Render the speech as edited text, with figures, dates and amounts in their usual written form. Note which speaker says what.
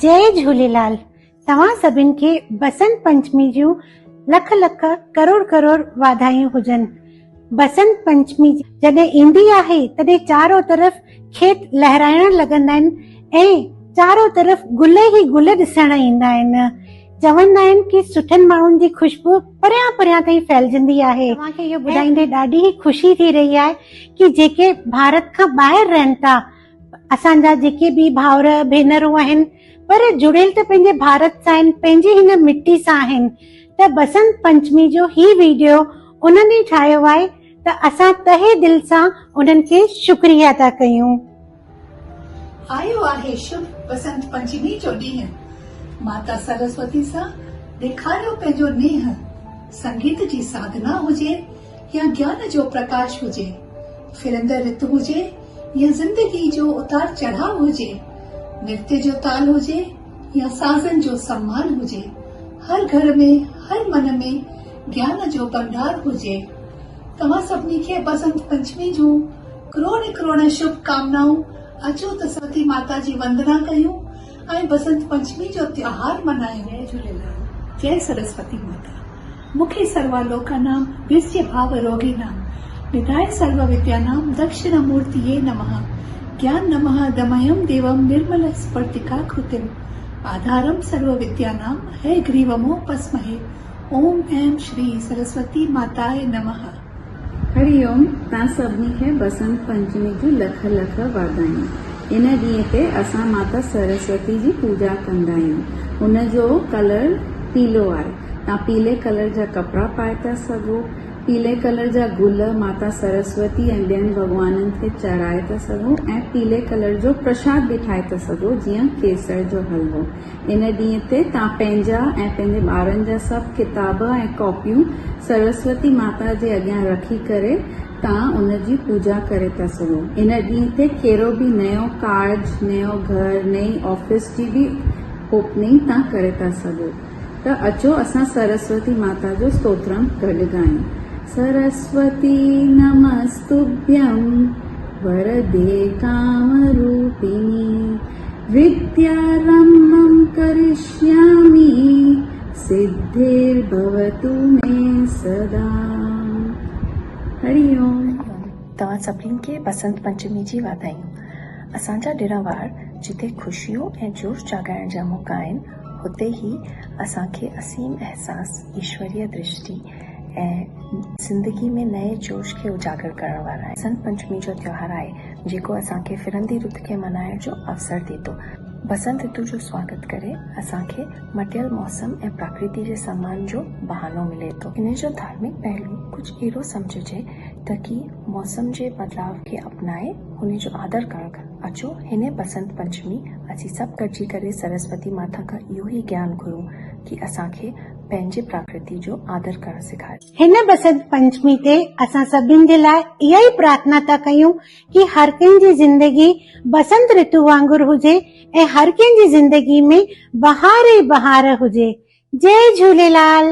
Speaker 1: जय झूलेलाल। तव्हां सभिनि खे बसंत पंचमी जूं लख लख करोड़ करोड़ वाधायूं हुजनि। बसंत पंचमी जॾहिं ईंदी आहे तॾहिं चारों तरफ़ खेत लहराइण लॻंदा आहिनि ऐं चारों तरफ़ गुल ई गुल ॾिसण ईंदा आहिनि। चवंदा आहिनि कि सुठनि माण्हुनि जी खुशबू परियां परियां ताईं फैलजंदी आहे। तव्हांखे इहो ॿुधाईंदे ॾाढी ई ख़ुशी थी रही आहे कि जेके भारत खां ॿाहिरि रहनि था, असांजा जेके बि भाउर भेनरूं आहिनि पर जुड़ियल त पंहिंजे भारत सां आहिनि, पंहिंजी हिन मिट्टी सां आहिनि, त बसंत पंचमी जो ही वीडियो उन्हनि ठाहियो आहे त असां तहे दिल सां उन्हनि खे शुक्रिया था कयूं।
Speaker 2: आयो आहे शुभ बसंत पंचमी जो ॾींहुं। माता सरस्वती सां ॾेखारियो पंहिंजो नेह। संगीत जी साधना हुजे या ज्ञान जो प्रकाश हुजे, फिरंदड़ ऋतु हुजे या जिंदगी जो उतार चढ़ाव हुजे, नृत्य जो ताल हुजे या साज़न जो सम्मान हुजे, हर घर में हर मन में ज्ञान जो भंडार हुजे। तव्हां सभिनी खे बसंत पंचमी जूं करोड़ करोड़ शुभकामनाऊं। अचो त सरस्वती माता जी वंदना कयूं ऐं बसंत पंचमी जो त्योहार मनायूं। जय झूलेलाल। जय सरस्वती माता। मुखे सर्वालोकानां विजय भाव रोगिणां निधाय सर्व विद्यानां दक्षिणमूर्तिये नमः। ज्ञान नमः दमयं देवं निर्मल स्फटिका कृतिम् आधारं सर्व विद्यानां है ग्रीवमोपस्महे। ओम ऐं श्री सरस्वती माताय नमः।
Speaker 3: हरिओम। तव्हां सभिनी खे बसंत पंचमी जूं लख लख वाधायूं। इन ॾींहं ते असां माता सरस्वती जी पूजा कंदा आहियूं। हुन जो कलर पीलो आहे। तव्हां पीले कलर जा कपिड़ा पाए था सघो, पीले कलर जा गुल माता सरस्वती ऐं ॿियनि भॻवाननि खे चढ़ाए था सघो ऐं पीले कलर जो प्रसाद बि ठाहे था सघो, जीअं केसर जो हलवो। इन ॾींहं ते तव्हां पंहिंजा ऐं पंहिंजे ॿारनि जा सभु किताब ऐं कॉपियूं सरस्वती माता जे अॻियां रखी करे तव्हां उनजी पूजा करे था सघो। इन ॾींहं ते कहिड़ो बि नयो कार्ज, नयो घर, नई ऑफिस जी बि ओपनिंग तव्हां करे था सघो। त अचो असां सरस्वती माता जो स्तोत्रम गॾु ॻायूं। सरस्वती नमस्तुभ्यं वरदे कामरूपिणी विद्यारम्भं करिष्यामि सिद्धिर्भवतु मे सदा। हरिओम।
Speaker 4: तव्हां सभिनी खे बसंत पंचमी जी वाधायूं। असांजा ॾिण वार जिते ख़ुशियूं ऐं जोश जाॻाइण जा मौक़ा आहिनि, हुते ई असांखे असीम अहसास, ईश्वरीय दृष्टि ऐं ज़िंदगी में नए जोश खे उजागर करण वारा आहे। बसंत पंचमी जो त्योहार आहे जेको असांखे फिरंदी रुत खे मल्हाइण जो अवसर ॾिए थो। बसंत ऋतु जो स्वागत करे असांखे मटियल मौसम ऐं प्रकृति जे सम्मान जो बहानो मिले थो। इन जो धार्मिक पहलू कुछ अहिड़ो समझिजे त कि मौसम जे बदलाव खे अपनाए हुन जो आदर करणु। अचो हिन बसंत पंचमी असीं सभु गॾिजी करे सरस्वती माता खां इहो ई ज्ञान घुरूं कि असांखे पंहिंजे प्रकृति जो आदर करणु सिखाए।
Speaker 1: हिन बसंत पंचमी ते असां सभिनि जे लाइ इहा ई प्रार्थना था कयूं कि हर कंहिंजी ज़िंदगी बसंत ऋतु वांगुरु हुजे ऐं हर कंहिंजी ज़िंदगी में बहार ई बहार हुजे। जय झूलेलाल।